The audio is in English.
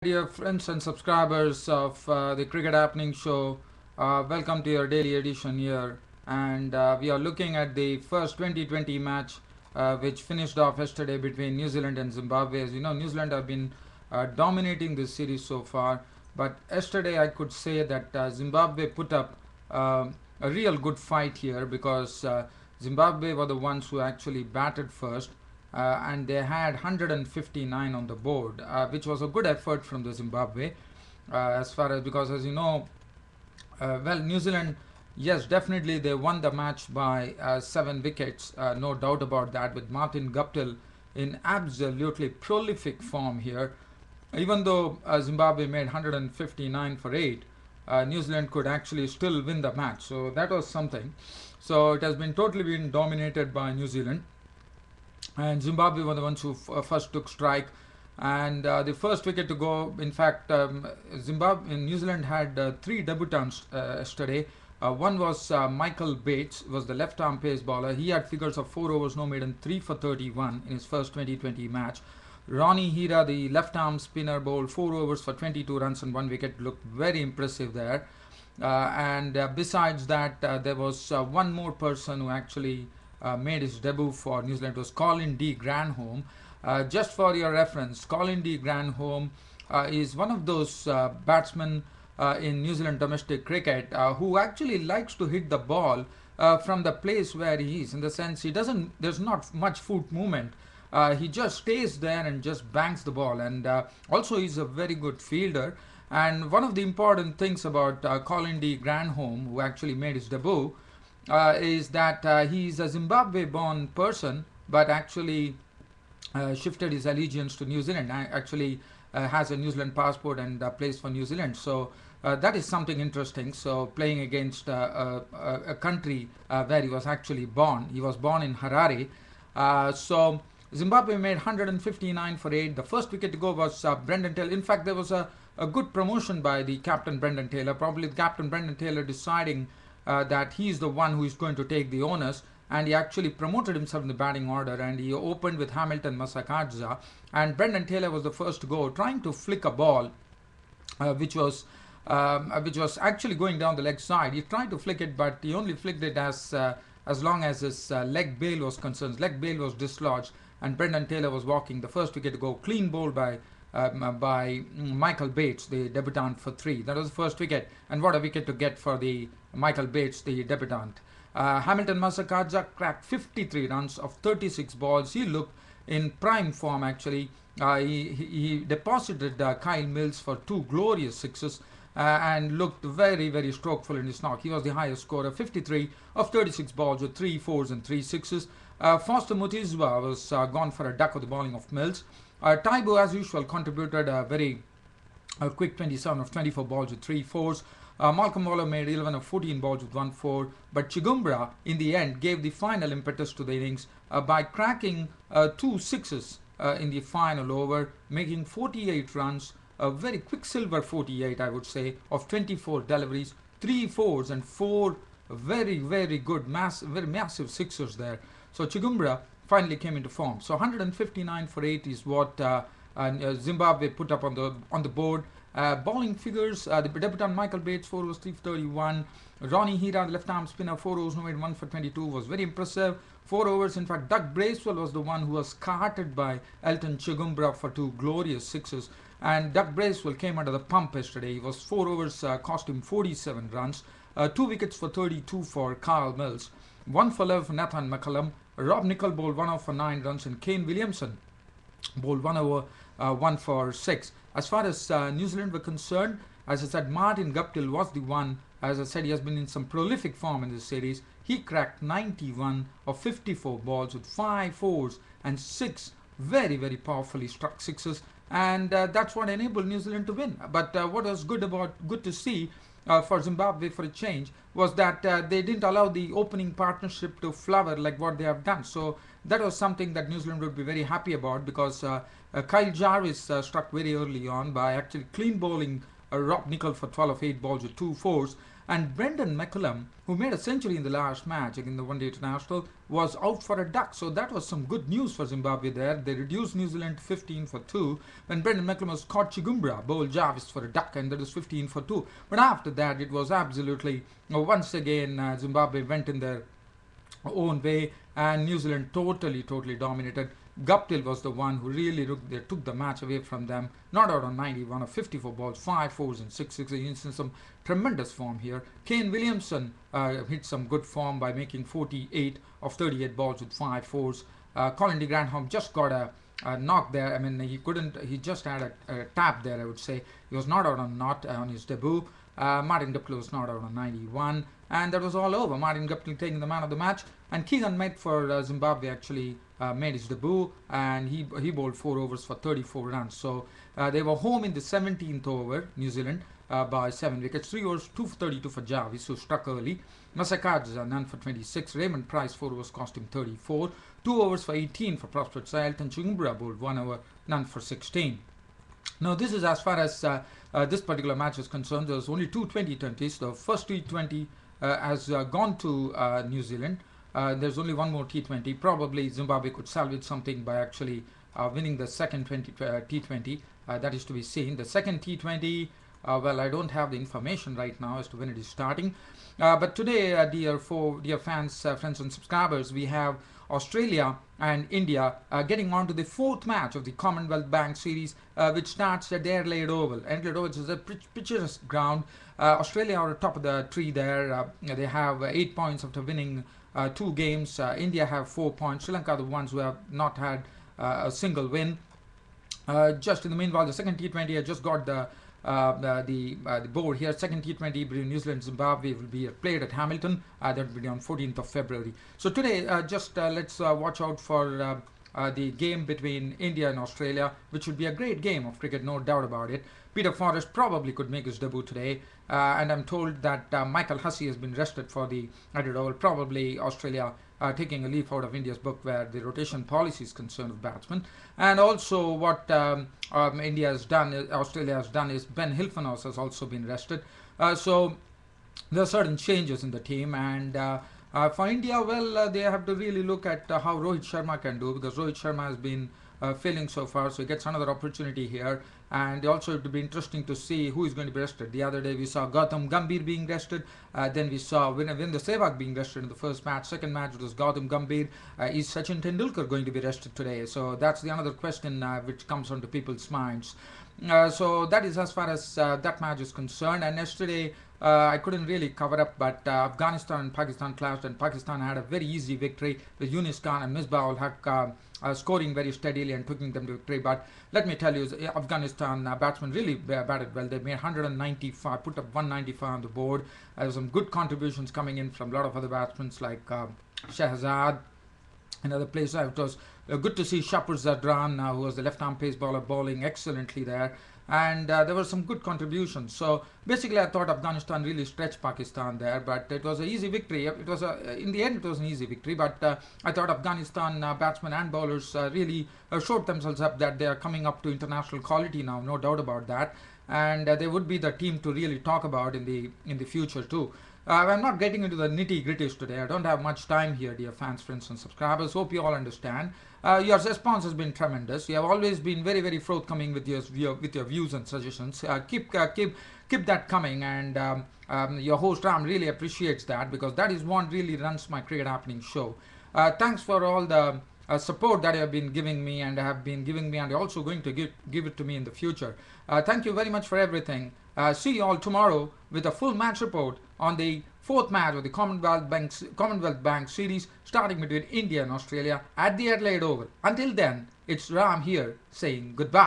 Dear friends and subscribers of the Cricket Happening Show, welcome to your daily edition here. And we are looking at the first 2020 match which finished off yesterday between New Zealand and Zimbabwe. As you know, New Zealand have been dominating this series so far. But yesterday I could say that Zimbabwe put up a real good fight here because Zimbabwe were the ones who actually batted first and they had 159 on the board, which was a good effort from the Zimbabwe. As far as because as you know, New Zealand, yes, definitely they won the match by 7 wickets, no doubt about that. With Martin Guptill in absolutely prolific form here, even though Zimbabwe made 159 for 8. New Zealand could actually still win the match, so that was something. So it has been totally been dominated by New Zealand, and Zimbabwe were the ones who first took strike. And the first wicket to go, in fact, New Zealand had 3 debutants yesterday. One was Michael Bates, was the left-arm pace bowler. He had figures of 4 overs, no maiden, 3 for 31 in his first 2020 match. Ronnie Hira, the left-arm spinner, bowled 4 overs for 22 runs and 1 wicket. Looked very impressive there. And besides that, there was one more person who actually made his debut for New Zealand. It was Colin D. Granholm. Just for your reference, Colin D. Granholm is one of those batsmen in New Zealand domestic cricket who actually likes to hit the ball from the place where he is. In the sense, there's not much foot movement. He just stays there and just bangs the ball. And also, he's a very good fielder. And one of the important things about Colin D. Granholm, who actually made his debut, is that he's a Zimbabwe-born person, but actually shifted his allegiance to New Zealand. Actually has a New Zealand passport and plays for New Zealand. So that is something interesting. So playing against a country where he was actually born. He was born in Harare. So Zimbabwe made 159 for 8. The first wicket to go was Brendan Taylor. In fact, there was a good promotion by the captain Brendan Taylor. Probably the captain Brendan Taylor deciding that he's the one who is going to take the onus, and he actually promoted himself in the batting order, and he opened with Hamilton Masakadza, and Brendan Taylor was the first to go, trying to flick a ball which was actually going down the leg side. He tried to flick it, but he only flicked it as long as his leg bail was concerned. Leg bail was dislodged, and Brendan Taylor was walking. The first wicket to go, clean bowled by Michael Bates, the debutant, for 3. That was the first wicket, and what a wicket to get for the Michael Bates, the debutant. Hamilton Masakadza cracked 53 runs of 36 balls. He looked in prime form actually. He deposited Kyle Mills for 2 glorious sixes and looked very, very strokeful in his knock. He was the highest scorer, 53 of 36 balls with 3 fours and 3 sixes. Foster Mutizwa was gone for a duck of the bowling of Mills. Taibu, as usual, contributed a very quick 27 of 24 balls with 3 fours. Malcolm Waller made 11 of 14 balls with 1 4. But Chigumbura, in the end, gave the final impetus to the innings by cracking 2 sixes in the final over, making 48 runs. A very quicksilver 48, I would say, of 24 deliveries, 3 fours and 4 very, very good, very massive sixers there. So Chigumbura finally came into form. So 159 for 8 is what Zimbabwe put up on the board. Bowling figures, the debutant Michael Bates, 4 overs, 3 for 31. Ronnie Hira, the left-arm spinner, 4 overs, no maiden, 1 for 22, was very impressive. 4 overs, in fact, Doug Bracewell was the one who was carted by Elton Chigumbura for 2 glorious sixes. And Doug Bracewell came under the pump yesterday. He was 4 overs, cost him 47 runs. 2 wickets for 32 for Carl Mills. 1 for 11 for Nathan McCullum. Rob Nicol bowled 1 over for 9 runs, and Kane Williamson bowled 1 over 1 for 6. As far as New Zealand were concerned, as I said, Martin Guptill was the one. As I said, he has been in some prolific form in this series. He cracked 91 of 54 balls with 5 fours and 6 very, very powerfully struck sixes, and that's what enabled New Zealand to win. But what was good to see for Zimbabwe for a change was that they didn't allow the opening partnership to flower like what they have done. So that was something that New Zealand would be very happy about, because Kyle Jarvis struck very early on by actually clean bowling Rob Nicol for 12 of 8 balls with 2 fours. And Brendan McCullum, who made a century in the last match against the one-day international, was out for a duck. So that was some good news for Zimbabwe there. They reduced New Zealand to 15 for 2 when Brendan McCullum was caught Chigumbura, bowled Jarvis for a duck, and that was 15 for 2. But after that, it was absolutely, once again, Zimbabwe went in their own way, and New Zealand totally dominated. Guptill was the one who really took the match away from them. Not out on 91 of 54 balls, 5 fours and 6 sixes. He's in some tremendous form here. Kane Williamson hit some good form by making 48 of 38 balls with 5 fours. Colin de Grandhomme just got a knock there. I mean, he just had a tap there, I would say. He was not out on on his debut. Martin Guptill was not out on 91, and that was all over. Martin Guptill taking the man of the match, and Keegan Met for Zimbabwe actually made his debut, and he bowled 4 overs for 34 runs. So they were home in the 17th over, New Zealand, by 7 wickets. 3 overs, 2 for 32 for Jarvis, who struck early. Masakaja none for 26. Raymond Price 4 overs cost him 34. 2 overs for 18 for Prosper Child, and Chigumbura bowled 1 over, none for 16. Now, this is as far as this particular match is concerned. There's only 2 T20s. The first T20 has gone to New Zealand. There's only one more T20. Probably Zimbabwe could salvage something by actually winning the second T20. That is to be seen. The second T20, well, I don't have the information right now as to when it is starting. But today, dear fans, friends and subscribers, we have Australia and India getting on to the 4th match of the Commonwealth Bank Series, which starts at the Adelaide Oval. Adelaide Oval is a picturesque ground. Australia are at the top of the tree there. They have 8 points after winning 2 games. India have 4 points. Sri Lanka are the ones who have not had a single win. Just in the meanwhile, the second T20 I just got the board here. Second T20 between New Zealand and Zimbabwe will be played at Hamilton. That will be on 14th of February. So today, let's watch out for the game between India and Australia, which would be a great game of cricket, no doubt about it. Peter Forrest probably could make his debut today, and I'm told that Michael Hussey has been rested for the Adelaide Oval. Probably Australia taking a leaf out of India's book where the rotation policy is concerned of batsmen. And also what Australia has done is Ben Hilfenhaus has also been rested. So there are certain changes in the team, and for India, well, they have to really look at how Rohit Sharma can do, because Rohit Sharma has been failing so far, so he gets another opportunity here. And also it would be interesting to see who is going to be rested. The other day we saw Gautam Gambhir being rested, then we saw Virendra Sehwag being rested in the first match. Second match it was Gautam Gambhir. Is Sachin Tendulkar going to be rested today? So that's the another question which comes onto people's minds. So that is as far as that match is concerned. And yesterday I couldn't really cover up, but Afghanistan and Pakistan clashed, and Pakistan had a very easy victory with Yunus Khan and Misbah-ul Haq scoring very steadily and taking them to victory. But let me tell you, Afghanistan batsmen really batted well. They made 195, put up 195 on the board. There were some good contributions coming in from a lot of other batsmen like Shahzad and other players. It was good to see Shapur Zadran, who was the left-arm pace bowler, bowling excellently there. And there were some good contributions. So basically I thought Afghanistan really stretched Pakistan there, but it was an easy victory. It was in the end it was an easy victory, but I thought Afghanistan batsmen and bowlers really showed themselves up that they are coming up to international quality now, no doubt about that. And they would be the team to really talk about in the future too. I'm not getting into the nitty-gritties today. I don't have much time here, dear fans, friends and subscribers. Hope you all understand. Your response has been tremendous. You have always been very, very forthcoming with your views and suggestions. Keep that coming, and your host Ram really appreciates that, because that is what really runs my Cricket Happening show. Thanks for all the support that you have been giving me and have been giving me, and you're also going to give it to me in the future. Thank you very much for everything. See you all tomorrow with a full match report on the 4th match of the Commonwealth Bank Series, starting between India and Australia at the Adelaide Oval. Until then, it's Ram here saying goodbye.